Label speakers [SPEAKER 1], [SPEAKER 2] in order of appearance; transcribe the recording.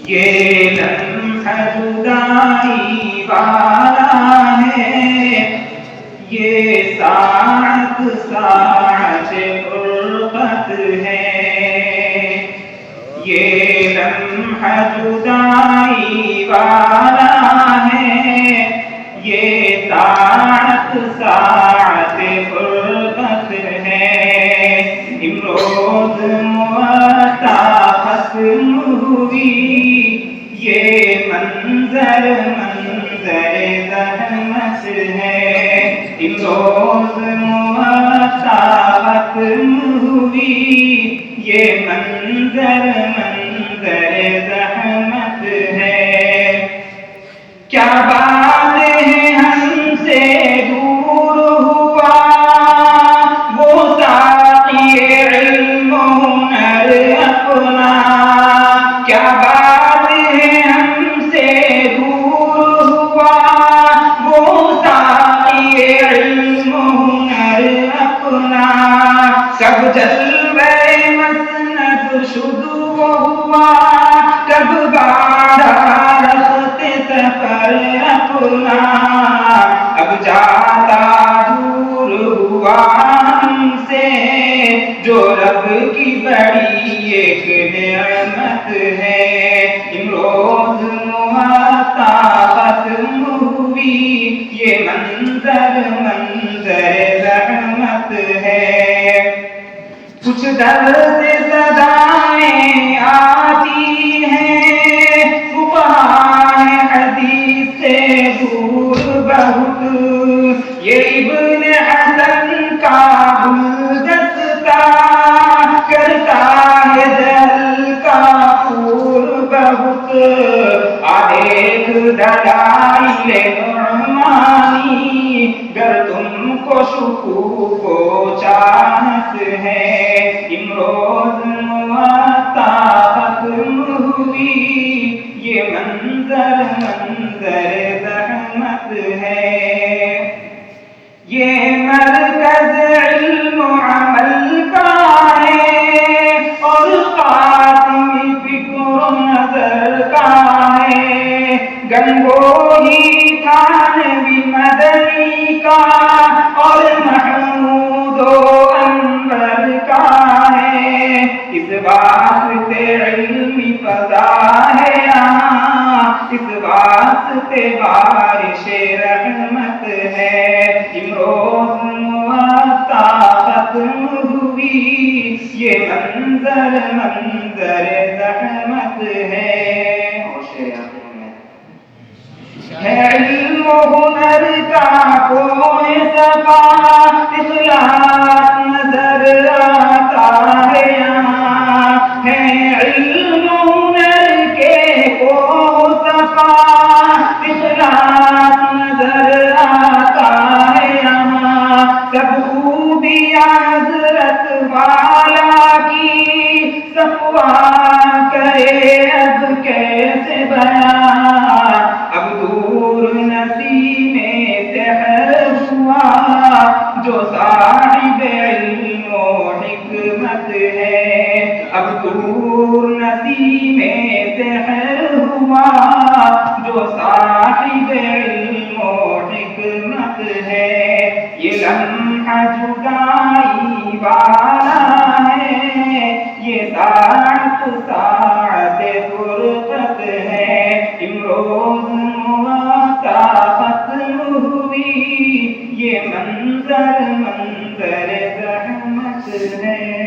[SPEAKER 1] یہ لمحہ جدائی والا ہے، یہ ساعت ساعت فرقت ہے، یہ لمحہ جدائی والا ہے، یہ ساعت ساعت فرقت ہے، امروز موعطا ختم ہوئی، یہ منظر منظر زحمت ہے، امروز موعطا ختم ہوئی، یہ منظر منظر زحمت ہے، کیا بات ہے ہم سے دور ہوا وہ ساقی علم و ہنر اپنا، کیا بات ہے ہم سے دور ہوا وہ ساقی علم و ہنر اپنا، کب جلوہ مسند شد ہوا کب بارہ رخت سفر اپنا، اب جاتا دور ہوا ہم سے جو رب کی بڑی ایک نعمت ہے، امروز موعطا ختم ہوئی، یہ منظر منظر رحمت ہے، کچھ در سے صدائیں آتی ہیں فقہائے حدیث سے دور بہت، یہ ابن حسن کا گلدستہ کرتا ہے جہل کا پور بہت، دیکھ دلائل نعمانی گر تم کو شکوک و چاہت ہے، امروز موعطا ختم ہوئی، یہ منظر منظر زحمت ہے، یہ مرکز علم و عمل کا ہے اور قاسم فکر و نظر کا ہے، گنگوہی تھانوی مدنی کا اور محمود و انور کا ہے، اس واسطے علمی فضا ہے یہاں، اس واسطے بارش رحمت ہے، امروز موعطا ختم ہوئی، یہ منظر منظر زحمت ہے، علم و ہنر کا کوئی صفا اخلاص نظر آتا ہے یہاں، ہے علم و ہنر کے کو صفا اخلاص نظر آتا ہے یہاں، سب خوبیاں حضرت والا کی صفوہ کرے اب کیسے بیان، اب دور نسیم سحر ہوا جو صاحب علم و حکمت ہے، اب دور نسیم سحر ہوا جو صاحب علم و حکمت ہے، یہ لمحہ جدائی والا ہے، یہ ساعت ساعت فرقت ہے، امروز موعطا ختم ہوئی، یہ منظر منظر زحمت ہے۔